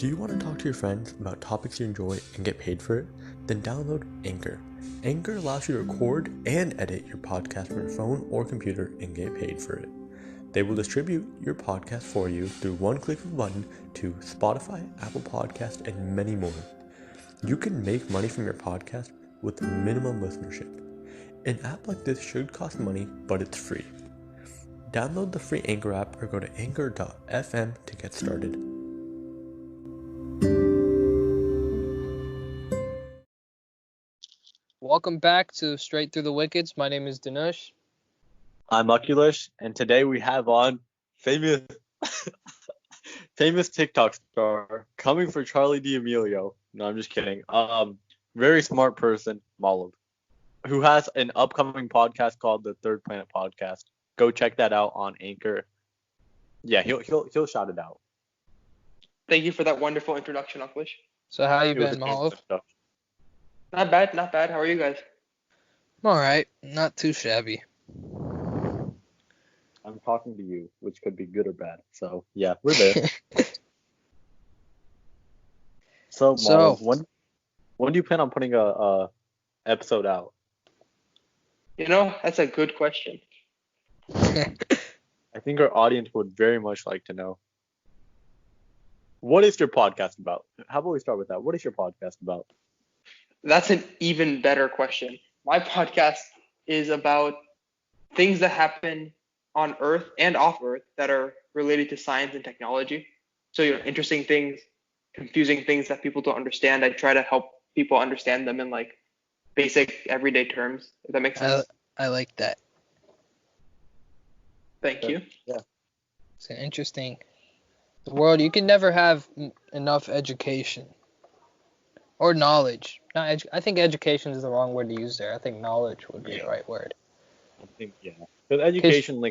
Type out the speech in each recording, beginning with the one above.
Do you want to talk to your friends about topics you enjoy and get paid for it? Then download Anchor. Anchor allows you to record and edit your podcast from your phone or computer and get paid for it. They will distribute your podcast for you through one click of a button to Spotify, Apple Podcasts, and many more. You can make money from your podcast with minimum listenership. An app like this should cost money, but it's free. Download the free Anchor app or go to anchor.fm to get started. Welcome back to Straight Through the Wickets. My name is Dinesh. I'm Akulish, and today we have on famous TikTok star coming for Charlie D'Amelio. No, I'm just kidding. Very smart person, Malav, who has an upcoming podcast called the Third Planet Podcast. Go check that out on Anchor. Yeah, he'll shout it out. Thank you for that wonderful introduction, Akulish. So how you been, Malav? Not bad, not bad. How are you guys? I'm alright. Not too shabby. I'm talking to you, which could be good or bad. So, yeah, we're there. So, Malav, when do you plan on putting a episode out? You know, that's a good question. I think our audience would very much like to know. What is your podcast about? How about we start with that? What is your podcast about? That's an even better question. My podcast is about things that happen on Earth and off Earth that are related to science and technology. So, interesting things, confusing things that people don't understand. I try to help people understand them in like basic everyday terms, if that makes sense. I like that. Thank you. Yeah. It's an interesting. The world, you can never have enough education or knowledge. I think education is the wrong word to use there. I think knowledge would be the right word. I think, yeah. Because education,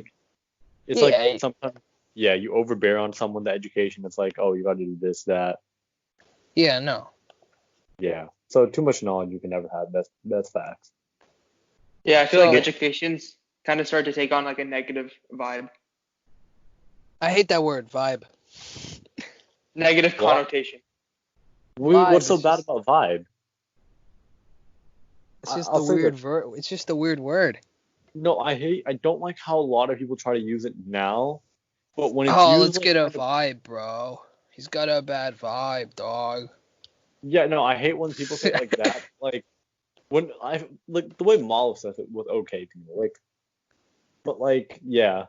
it's like sometimes, you overbear on someone, the education. It's like, oh, you got to do this, that. Yeah, no. Yeah. So too much knowledge you can never have. That's facts. Yeah, I feel like education's kind of started to take on like a negative vibe. I hate that word, vibe. Negative connotation. What's so bad about vibe? It's just the weird It's just a weird word. No, I don't like how a lot of people try to use it now. But when it's let's get a vibe, bro. He's got a bad vibe, dog. Yeah, no, I hate when people say it like that. Like when the way Malav says it was okay to me. Yeah.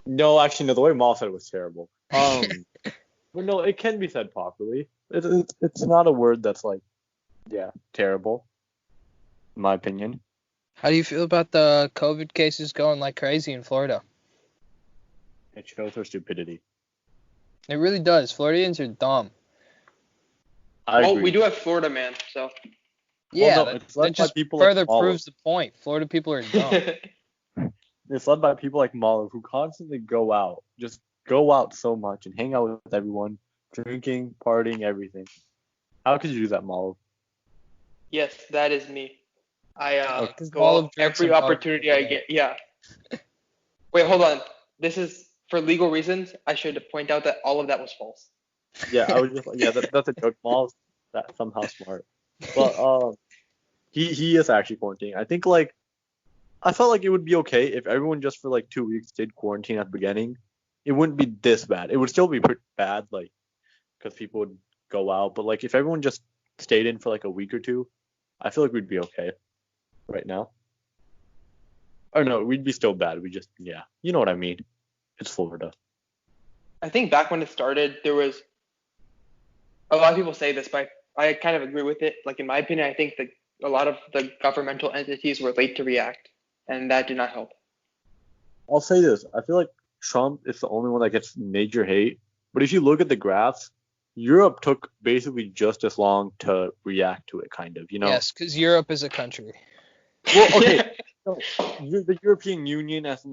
No, actually, no. The way Malav said it was terrible. But no, it can be said properly. It's not a word that's terrible, in my opinion. How do you feel about the COVID cases going like crazy in Florida? It shows their stupidity. It really does. Floridians are dumb. I agree. We do have Florida man, so. Yeah, that just further proves the point. Florida people are dumb. It's led by people like Malav who constantly go out so much and hang out with everyone, drinking, partying, everything. How could you do that, Malav? Yes, that is me. I go Malav out every opportunity I get. Yeah. Wait, hold on. This is for legal reasons. I should point out that all of that was false. Yeah, I was just that's a joke. Malav's that somehow smart, but he is actually quarantining. I think I felt like it would be okay if everyone just for 2 weeks did quarantine at the beginning. It wouldn't be this bad. It would still be pretty bad, because people would go out. But if everyone just stayed in for a week or two, I feel like we'd be okay right now. Or no, we'd be still bad. You know what I mean. It's Florida. I think back when it started, there was a lot of people say this, but I kind of agree with it. In my opinion, I think that a lot of the governmental entities were late to react, and that did not help. I'll say this. I feel like Trump is the only one that gets major hate. But if you look at the graphs, Europe took basically just as long to react to it, kind of, Yes, because Europe is a country. Well, okay. No, the European Union, as in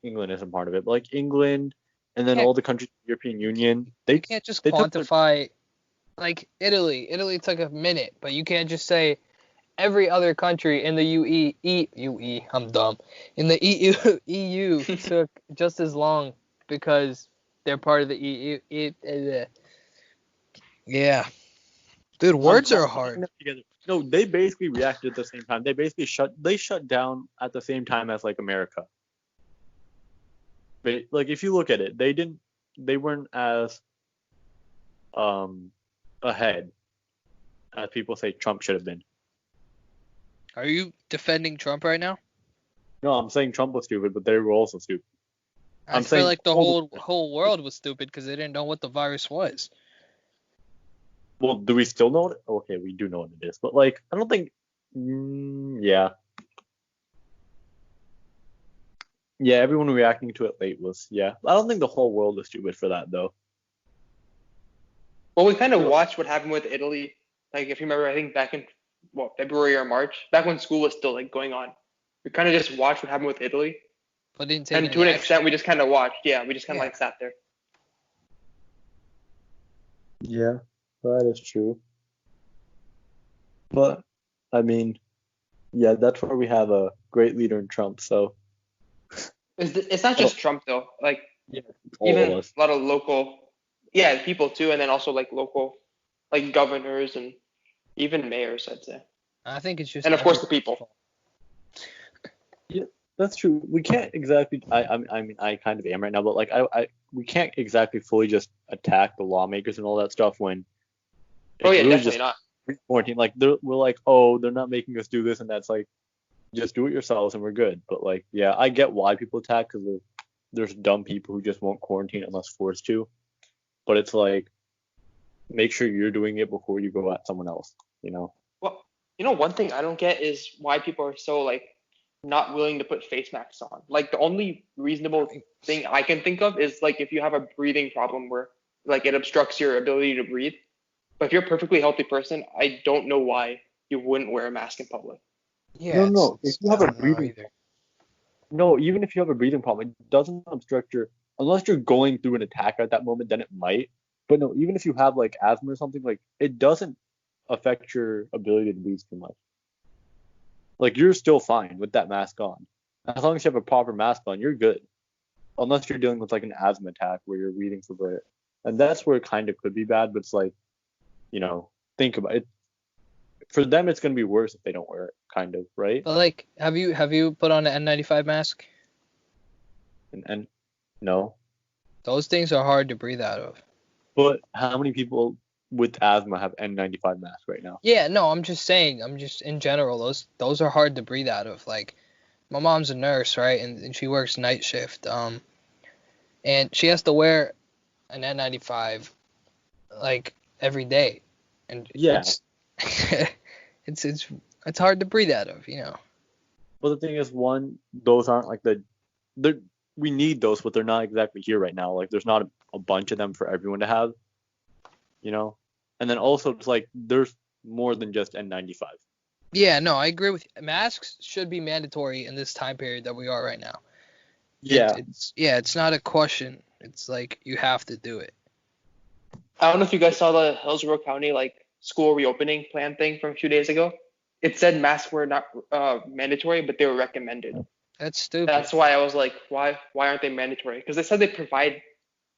England isn't part of it, but England and then all the countries in the European Union, you can't just quantify, Italy. Italy took a minute, but you can't just say every other country in the UE, I'm dumb. In the EU took just as long because they're part of the yeah. Dude, words are hard. No, they basically reacted at the same time. They basically shut down at the same time as like America. But, like if you look at it, they weren't as ahead as people say Trump should have been. Are you defending Trump right now? No, I'm saying Trump was stupid, but they were also stupid. I feel like the whole world was stupid because they didn't know what the virus was. Well, do we still know it? Okay, we do know what it is, but like I don't think. Yeah. Yeah, everyone reacting to it late was I don't think the whole world was stupid for that though. Well, we kind of watched what happened with Italy. Like, if you remember, I think back in February or March, back when school was still like going on, we kind of just watched what happened with Italy. But didn't take and to an extent, we just kind of watched. Yeah, we just kind of like sat there. Yeah, that is true. But I mean, yeah, that's where we have a great leader in Trump. So it's not just Trump though. Like all even of us. a lot of local, people too, and then also like local, like governors and even mayors, I'd say. I think it's just. And of course the people. Yeah, that's true. We can't exactly. I mean, I kind of am right now, but like we can't exactly fully just attack the lawmakers and all that stuff when. Oh yeah, really definitely just not. Quarantine. Like we're like, oh, they're not making us do this, and that's like, just do it yourselves and we're good. But like, yeah, I get why people attack because there's dumb people who just won't quarantine unless forced to. But it's like, make sure you're doing it before you go at someone else. You know. Well, one thing I don't get is why people are so like not willing to put face masks on. Like the only reasonable thing I can think of is like if you have a breathing problem where like it obstructs your ability to breathe. But if you're a perfectly healthy person, I don't know why you wouldn't wear a mask in public. Yeah. No. If you have a breathing, even if you have a breathing problem, it doesn't obstruct unless you're going through an attack at that moment, then it might. But no, even if you have like asthma or something, like it doesn't affect your ability to breathe too much. Like you're still fine with that mask on. As long as you have a proper mask on, you're good. Unless you're dealing with like an asthma attack where you're breathing for it. And that's where it kind of could be bad, but it's like, think about it. For them, it's going to be worse if they don't wear it, kind of, right? But like, have you put on an N95 mask? And no. Those things are hard to breathe out of. But how many people with asthma have N95 masks right now? Yeah, no, I'm just saying. I'm just in general. Those are hard to breathe out of. Like, my mom's a nurse, right, and she works night shift. And she has to wear an N95 like every day, and it's it's hard to breathe out of, But the thing is, those aren't like we need those, but they're not exactly here right now. Like there's not a bunch of them for everyone to have, and then also it's like there's more than just N95. Yeah, no, I agree with you. Masks should be mandatory in this time period that we are right now. Yeah. It's not a question. It's like you have to do it. I don't know if you guys saw the Hillsborough County like school reopening plan thing from a few days ago. It said masks were not mandatory, but they were recommended. That's stupid. That's why I was like, why aren't they mandatory? Because they said they provide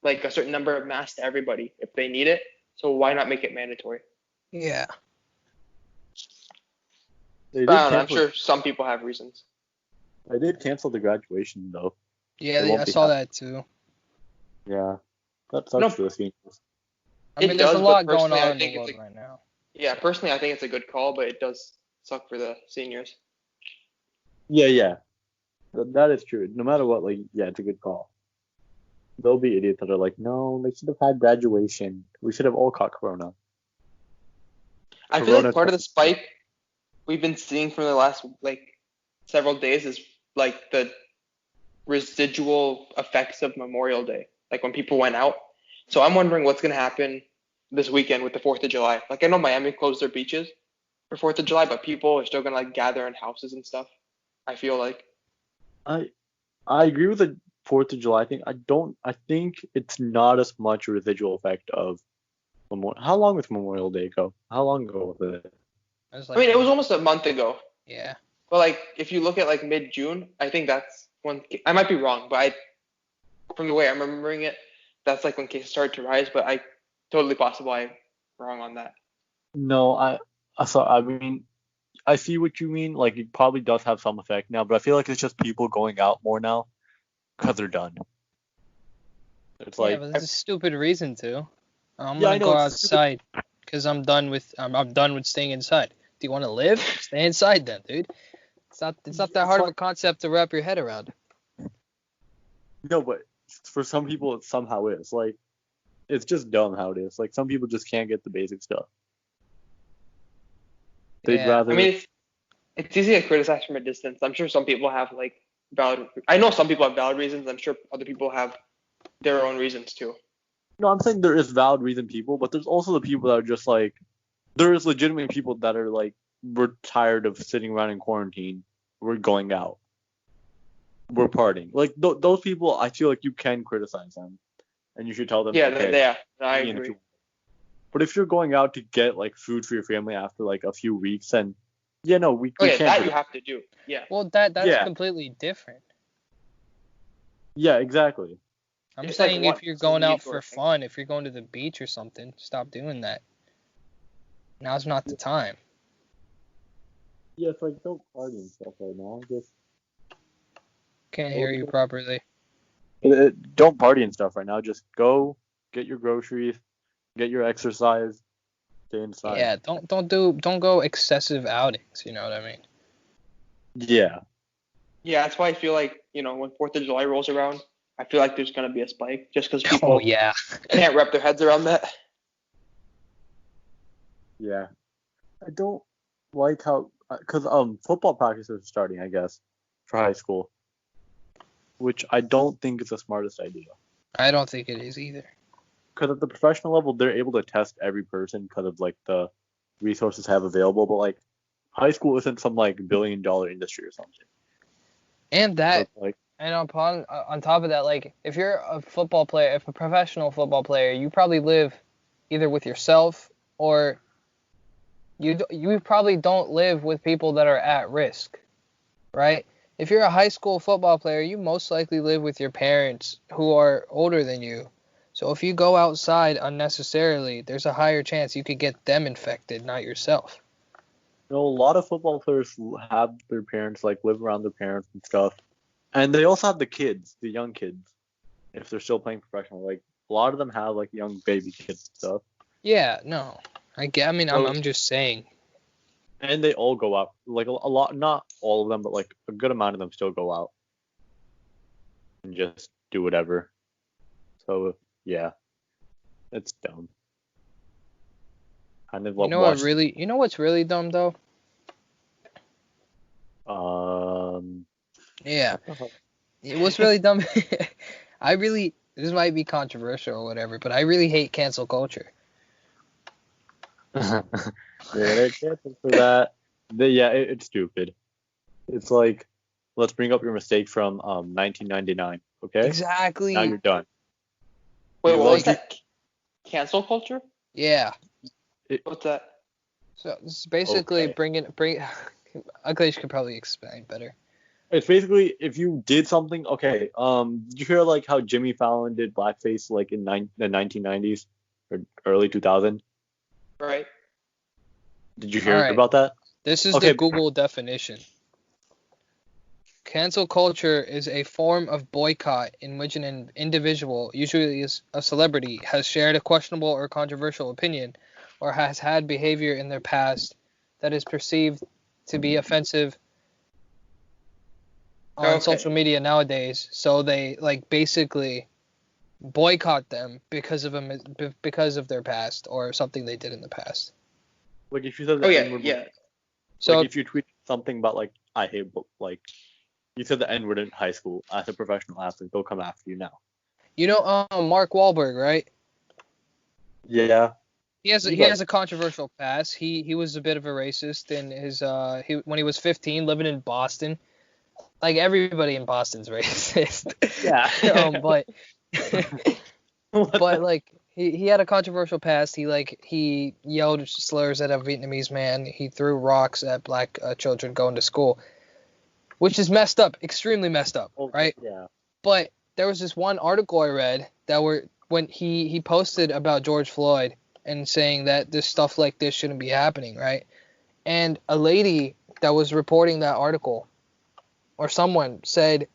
like a certain number of masks to everybody if they need it. So why not make it mandatory? Yeah. I'm sure some people have reasons. They did cancel the graduation though. Yeah, I saw that too. Yeah, that sucks for the seniors. I mean, there's a lot going on in the world right now. Yeah, personally, I think it's a good call, but it does suck for the seniors. Yeah. That is true. No matter what, it's a good call. There'll be idiots that are like, no, they should have had graduation. We should have all caught Corona. I feel like part of the spike we've been seeing from the last, several days is, the residual effects of Memorial Day, when people went out. So I'm wondering what's going to happen this weekend with the 4th of July. I know Miami closed their beaches for 4th of July, but people are still going to, gather in houses and stuff, I feel like. I agree with the 4th of July thing. I think it's not as much a residual effect of Memorial. How long was Memorial Day ago? How long ago was it? It was almost a month ago. Yeah. But, if you look at, mid-June, I think that's one. I might be wrong, but from the way I'm remembering it, that's like when cases started to rise. But totally possible I'm wrong on that. No, I mean, I see what you mean. Like, it probably does have some effect now, but I feel like it's just people going out more now because they're done. It's Yeah, like, but that's a stupid reason to. I'm Yeah, I gonna know, go it's stupid. outside because I'm done with staying inside. Do you want to live? Stay inside then, dude. It's not that hard of a concept to wrap your head around. No, but for some people, it somehow is. Like, it's just dumb how it is. Like, some people just can't get the basic stuff. They'd Yeah. rather. I mean, it's easy to criticize from a distance. I'm sure some people have like valid. I know some people have valid reasons. I'm sure other people have their own reasons too. No, I'm saying there is valid reason people, but there's also the people that are just like, there is legitimate people that are like, we're tired of sitting around in quarantine. We're going out. We're partying. Like, those people, I feel like you can criticize them. And you should tell them, Yeah, okay, yeah, I you know, agree. But if you're going out to get like food for your family after like a few weeks, then we Oh yeah, can't that do you it. have to do. Yeah. Well, that's Yeah. completely different. Yeah, exactly. I'm It's saying like if you're wants and going out needs for sort of thing. fun, if you're going to the beach or something, stop doing that. Now's not the time. Yeah, it's like don't party and stuff right now. Just Can't hear you properly. don't party and stuff right now. Just go get your groceries, get your exercise, stay inside. Yeah, don't go excessive outings. You know what I mean? Yeah. Yeah, that's why I feel like when 4th of July rolls around, I feel like there's gonna be a spike just because people Oh yeah. can't wrap their heads around that. Yeah. I don't like how because football practices are starting, I guess, for high school, which I don't think is the smartest idea. I don't think it is either. Because at the professional level, they're able to test every person because of like the resources have available. But like high school isn't some like $1 billion industry or something. And that, So, like, and on top of that, like if you're a football player, if a professional football player, you probably live either with yourself or you probably don't live with people that are at risk, right? If you're a high school football player, you most likely live with your parents who are older than you. So if you go outside unnecessarily, there's a higher chance you could get them infected, not yourself. a lot of football players have their parents like live around their parents and stuff, and they also have the kids, the young kids, if they're still playing professional. Like a lot of them have like young baby kids and stuff. Yeah, no. I'm just saying. And they all go out. Like a lot, not all of them, but like a good amount of them still go out and just do whatever. So yeah, it's dumb. Kind of You know what's really dumb though? Yeah. It was really dumb. This might be controversial or whatever, but I really hate cancel culture. Yeah, they're canceled for that. It's stupid. It's like, let's bring up your mistake from 1999, okay? Exactly. Now you're done. Wait, You what was like that? Cancel culture? Yeah. What's that? So this is basically Okay. bring. Akhilesh could probably explain better. It's basically if you did something. Okay. Did you hear like how Jimmy Fallon did blackface like in the 1990s or early 2000? Right. Did you hear Alright. about that? This is Okay. the Google definition. Cancel culture is a form of boycott in which an individual, usually a celebrity, has shared a questionable or controversial opinion or has had behavior in their past that is perceived to be offensive on social media nowadays. So they like basically boycott them because of their past or something they did in the past. Like if you said the Oh yeah, N-word, yeah. So like if you tweet something about like I hate like you said the N-word in high school as a professional athlete, they'll come after you now. You know, Mark Wahlberg, right? Yeah. He has a controversial past. He was a bit of a racist in his when he was 15, living in Boston. Like everybody in Boston's racist. Yeah. But like he had a controversial past. He yelled slurs at a Vietnamese man. He threw rocks at black children going to school, which is messed up, extremely messed up, right? Yeah. But there was this one article I read when he posted about George Floyd and saying that this stuff like this shouldn't be happening, right? And a lady that was reporting that article, or someone said,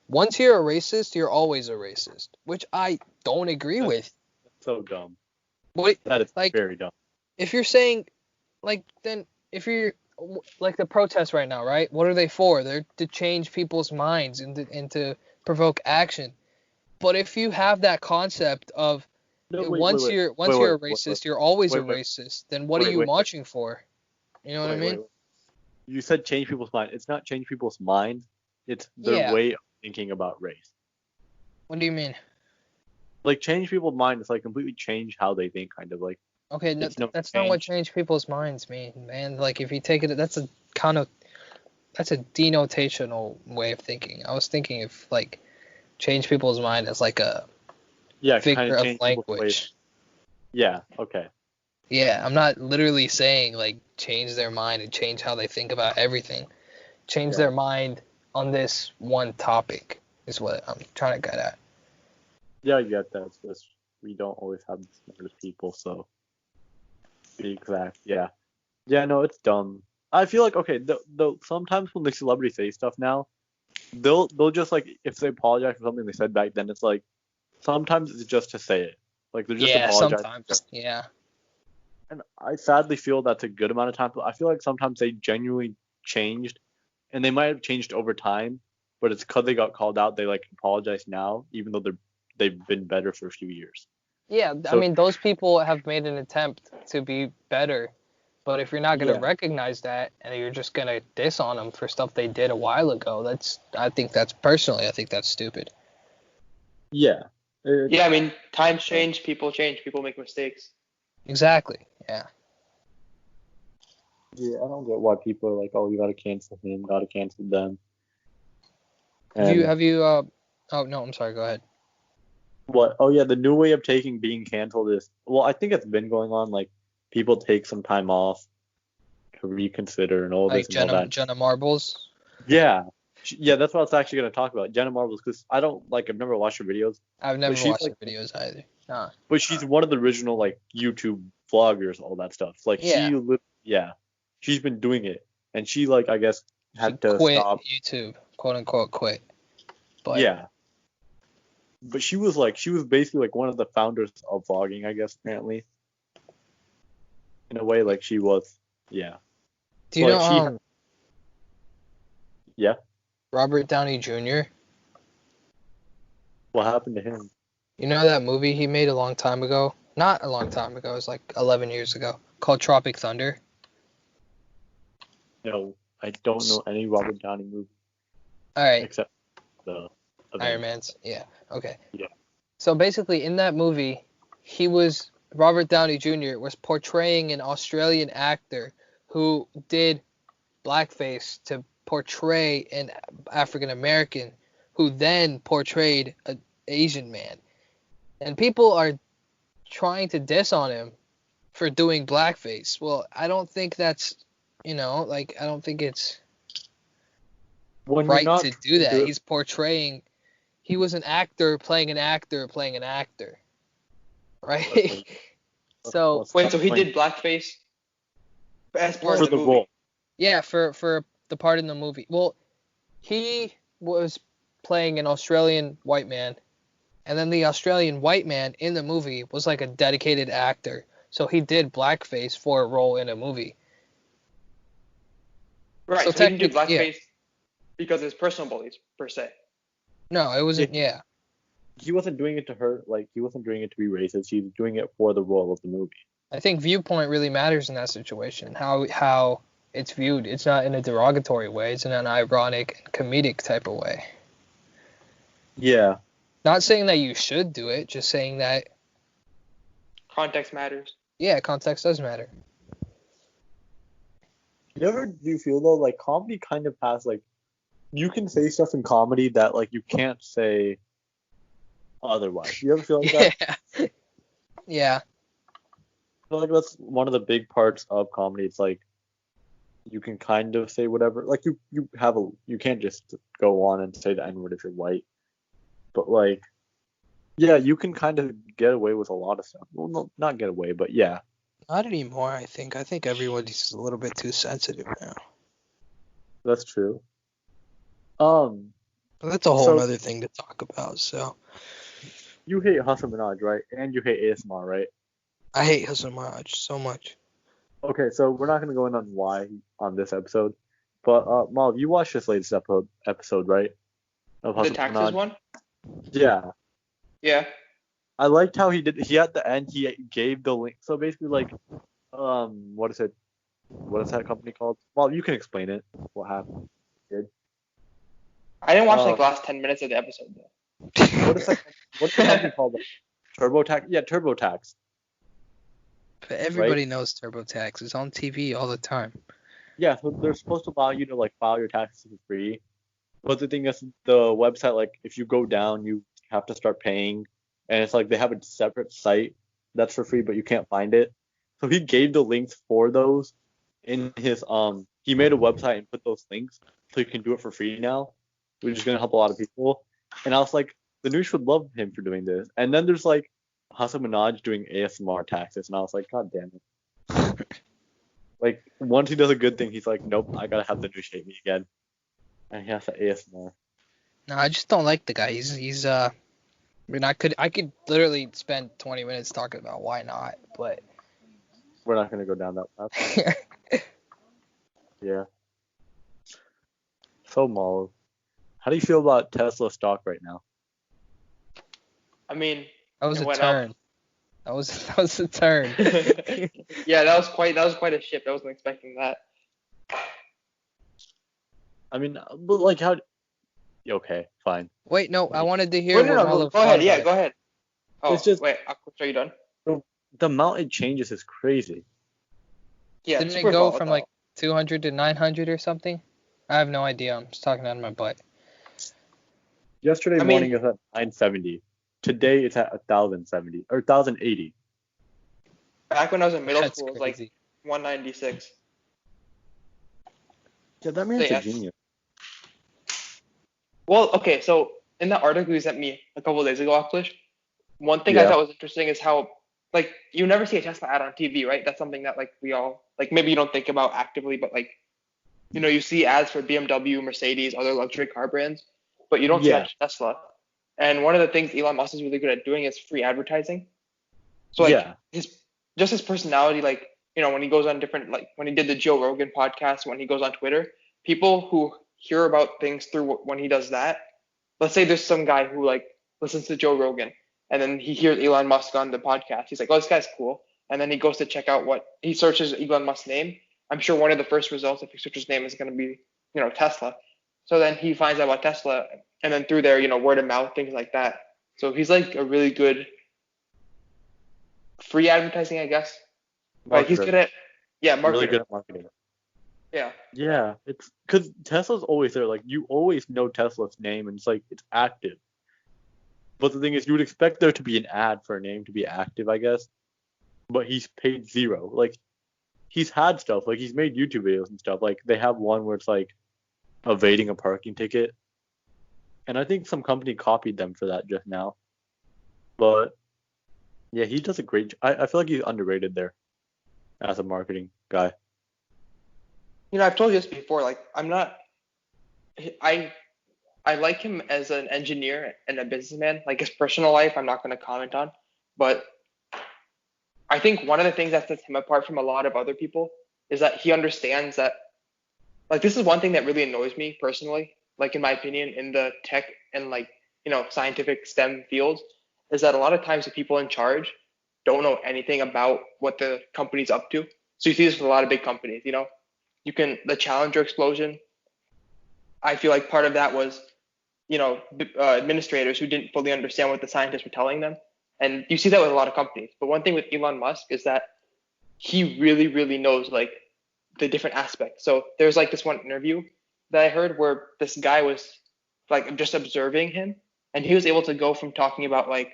once you're a racist, you're always a racist, which I don't agree with. That's so dumb. What, That is like, very dumb. if you're saying, like, then if you're, like the protests right now, right? What are they for? They're to change people's minds and to provoke action. But if you have that concept of No, once wait, you're wait, a wait, racist, you're always a wait, racist, then what are wait, you wait, wait. marching for? You know what I mean? Wait. You said change people's mind. It's not change people's mind. It's their Yeah. way of thinking about race. What do you mean? Like change people's mind is like completely change how they think, kind of like. Okay, no, It's no that's not what change. change people's minds mean, man. Like if you take it, that's a denotational way of thinking. I was thinking if like change people's mind as like a Yeah, kind figure of of change people's ways. language. Yeah. Okay. Yeah, I'm not literally saying like change their mind and change how they think about everything. Change Yeah. their mind on this one topic is what I'm trying to get at. Yeah, I get that. It's just we don't always have the smartest people, so be exact. Yeah. Yeah. No, it's dumb. I feel like okay. Sometimes when the celebrities say stuff now, they'll just like if they apologize for something they said back then, it's like sometimes it's just to say it. Like they're just Yeah, apologizing. sometimes. Yeah. And I sadly feel that's a good amount of time. But I feel like sometimes they genuinely changed, and they might have changed over time, but it's because they got called out. They like apologize now, even though they've been better for a few years. Yeah, I So- mean, those people have made an attempt to be better, but if you're not going to Yeah. recognize that and you're just going to diss on them for stuff they did a while ago, I think that's stupid. Yeah. Yeah, I mean, times change, people make mistakes. Exactly. Yeah. Yeah, I don't get why people are like, oh, you gotta cancel him, gotta cancel them. Have you oh no, I'm sorry, go ahead. What? Oh yeah, the new way of taking being canceled is well, I think it's been going on. Like people take some time off to reconsider and all Like this and all that. Jenna Marbles. Yeah, yeah, that's what I was actually gonna talk about. Jenna Marbles, because I don't like, I've never watched her videos, I've never she's watched like- the videos either. Nah. but she's one of the original like YouTube vloggers, all that stuff. Like Yeah. she's been doing it, and she like I guess had She to quit stop. YouTube, quote unquote quit. But Yeah. But she was basically like one of the founders of vlogging, I guess, apparently. In a way, like she was, yeah. do you Like, know Yeah. Robert Downey Jr.? What happened to him? You know that movie he made a long time ago? Not a long time ago, it was like 11 years ago, called Tropic Thunder. No, I don't know any Robert Downey movie All right, except the Iron Man's. Yeah, okay. Yeah. So basically, in that movie, Robert Downey Jr. was portraying an Australian actor who did blackface to portray an African American who then portrayed an Asian man. And people are trying to diss on him for doing blackface. Well, I don't think that's, I don't think it's When right you're not to do that. it- He was an actor playing an actor playing an actor. Right? So, Wait, so he did blackface as part for of the the movie? role. yeah, for the part in the movie. Well, he was playing an Australian white man, and then the Australian white man in the movie was like a dedicated actor. So he did blackface for a role in a movie. Right, So so he didn't do technically, yeah. blackface because of his personal beliefs, per se. No, it wasn't. Yeah. He wasn't doing it to her, like he wasn't doing it to be racist. He was doing it for the role of the movie. I think viewpoint really matters in that situation. How it's viewed. It's not in a derogatory way. It's in an ironic and comedic type of way. Yeah. Not saying that you should do it, just saying that, Context matters. yeah, context does matter. You ever do you feel though like comedy kind of has like you can say stuff in comedy that like you can't say otherwise. You ever feel like that? Yeah. Yeah. I feel like that's one of the big parts of comedy. It's like you can kind of say whatever. Like you can't just go on and say the N-word if you're white. But like Yeah, you can kind of get away with a lot of stuff. Well, no, not get away, but yeah, Not anymore, I think. I think everybody's a little bit too sensitive now. that's true. Um, But that's a whole so other thing to talk about. So you hate Hassan Minaj, right? And you hate ASMR, right? I hate Hassan Minaj so much. Okay, so we're not gonna go in on why on this episode, but Mal, you watched this latest episode, right? Of The Hassan taxes Minaj. one? Yeah, Yeah. I liked how he did. He at the end he gave the link. So basically, like, what is it? What is that company called? Well, you can explain it. What happened? I didn't watch Uh, like last 10 minutes of the episode though. what is that? What's the company called? TurboTax? Yeah, TurboTax. But everybody knows TurboTax. It's on TV all the time. Yeah, so they're supposed to allow you to like file your taxes for free. But the thing is, the website, like, if you go down, you have to start paying, and it's like they have a separate site that's for free, but you can't find it. So he gave the links for those in his He made a website and put those links so you can do it for free now, which is gonna help a lot of people. And I was like, the news would love him for doing this. And then there's like Hassan Minaj doing ASMR taxes, and I was like, God damn it. Like, once he does a good thing, he's like, nope, I gotta have the news hate me again. And he has to ASMR. No, I just don't like the guy. He's I mean, I could literally spend 20 minutes talking about why not, but We're not gonna go down that path. Yeah. So Mal, how do you feel about Tesla stock right now? I mean, that was it a went turn. That was a turn. yeah, that was quite a shift. I wasn't expecting that. I mean, but like how? Okay, fine. Wait, no, I wanted to hear Wait, what no, Malo go ahead. thought Yeah, about go it. ahead. Oh, It's just wait, are you done? the amount it changes is crazy. Yeah, Didn't it super go volatile. from like 200 to 900 or something? I have no idea. I'm just talking out of my butt. Yesterday I mean- morning it was at 970. Today it's at 1,070 or 1,080. Back when I was in middle That's school, it was like crazy. 196. Yeah, that man's So, a yes. genius. Well, okay, so in that article you sent me a couple of days ago, Aklish, one thing I Yeah. thought was interesting is how, like, you never see a Tesla ad on TV, right? That's something that, like, we all, like, maybe you don't think about actively, but, like, you know, you see ads for BMW, Mercedes, other luxury car brands, but you don't see Yeah. much Tesla. And one of the things Elon Musk is really good at doing is free advertising. So, like, Yeah. his personality, like, you know, when he goes on different, like, when he did the Joe Rogan podcast, when he goes on Twitter, people who hear about things through when he does that, let's say there's some guy who, like, listens to Joe Rogan and then he hears Elon Musk on the podcast. He's like, oh, this guy's cool. And then he goes to check out what he searches Elon Musk's name. I'm sure one of the first results if he searches his name is going to be, you know, Tesla. So then he finds out about Tesla, and then through there, you know, word of mouth, things like that. So he's like a really good free advertising, I guess. Like he's Marketer. good at, yeah, marketer. Really good at marketing. Yeah. Yeah, it's because Tesla's always there. Like, you always know Tesla's name, and it's like it's active. But the thing is, you would expect there to be an ad for a name to be active, I guess. But he's paid zero. Like, he's had stuff. Like, he's made YouTube videos and stuff. Like, they have one where it's like evading a parking ticket, and I think some company copied them for that just now. But yeah, he does a great. I feel like he's underrated there as a marketing guy. You know, I've told you this before. Like, I'm not. I like him as an engineer and a businessman. Like his personal life, I'm not going to comment on. But I think one of the things that sets him apart from a lot of other people is that he understands that. Like, this is one thing that really annoys me personally. Like, in my opinion, in the tech and like, you know, scientific STEM fields, is that a lot of times the people in charge don't know anything about what the company's up to. So you see this with a lot of big companies. You know, the Challenger explosion. I feel like part of that was, you know, administrators who didn't fully understand what the scientists were telling them. And you see that with a lot of companies. But one thing with Elon Musk is that he really, really knows like the different aspects. So there's like this one interview that I heard where this guy was like just observing him, and he was able to go from talking about like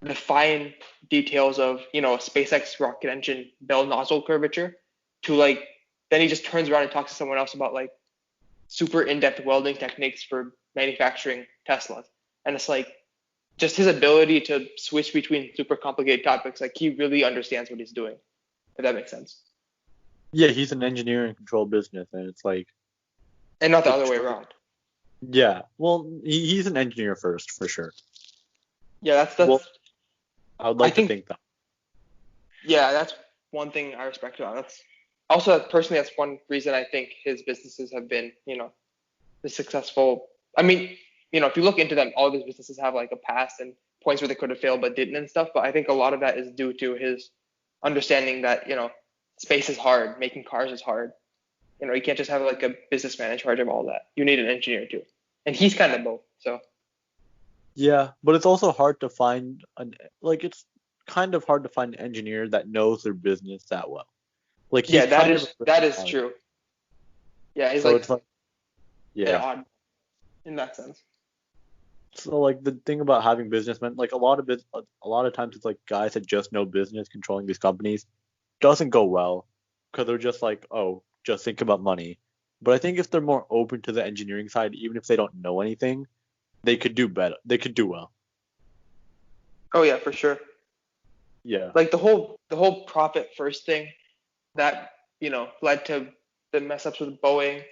the fine details of, you know, a SpaceX rocket engine bell nozzle curvature to like, then he just turns around and talks to someone else about like super in-depth welding techniques for manufacturing Teslas. And it's like, just his ability to switch between super complicated topics. Like he really understands what he's doing, if that makes sense. Yeah, he's an engineer and control business, and it's like, And not the other way around. yeah, well, he's an engineer first for sure. Yeah, that's Well, I would like to think that. Yeah, that's one thing I respect about him. That's also personally that's one reason I think his businesses have been, the successful. I mean, if you look into them, all of his businesses have like a past and points where they could have failed but didn't and stuff. But I think a lot of that is due to his understanding that, space is hard, making cars is hard. You can't just have like a businessman in charge of all that. You need an engineer too. And he's kind of both. So Yeah, but it's also hard to find it's kind of hard to find an engineer that knows their business that well. Like yeah, he's kind of that is true. Yeah, he's so like it's like an yeah. odd in that sense. So like the thing about having businessmen, like a lot of times it's like guys that just know business controlling these companies doesn't go well because they're just like, oh, just think about money. But I think if they're more open to the engineering side, even if they don't know anything, they could do better. They could do well. Oh yeah, for sure. Yeah. Like the whole profit first thing that led to the mess ups with Boeing,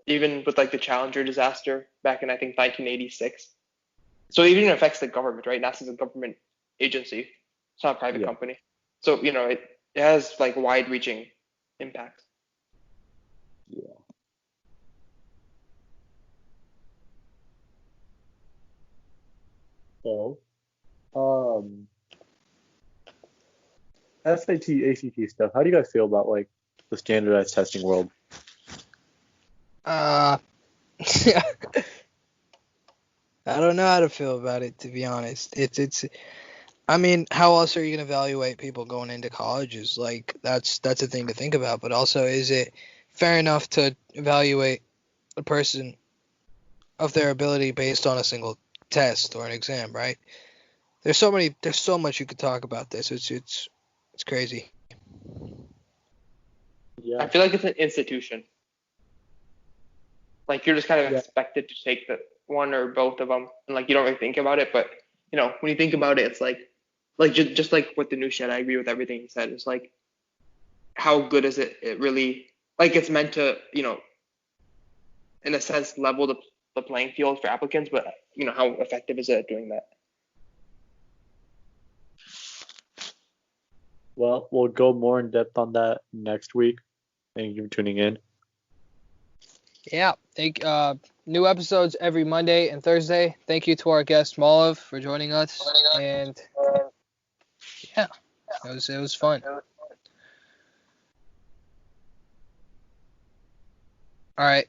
even with like the Challenger disaster back in I think 1986. So it even affects the government, right? NASA's a government agency. It's not a private company. So it has like wide reaching impacts. Yeah. So, SAT, ACT stuff. How do you guys feel about like the standardized testing world? I don't know how to feel about it, to be honest. It's I mean, how else are you going to evaluate people going into colleges? Like that's a thing to think about, but also is it fair enough to evaluate a person of their ability based on a single test or an exam, right? There's so much you could talk about this. It's crazy. Yeah. I feel like it's an institution. Like you're just kind of expected to take the one or both of them, and like you don't really think about it. But when you think about it, it's like just like with the new shit. I agree with everything you said. It's like how good is it? It really like it's meant to in a sense level the playing field for applicants. But how effective is it at doing that? Well, we'll go more in depth on that next week. Thank you for tuning in. Yeah, new episodes every Monday and Thursday. Thank you to our guest Malav for joining us, and yeah, it was fun. All right.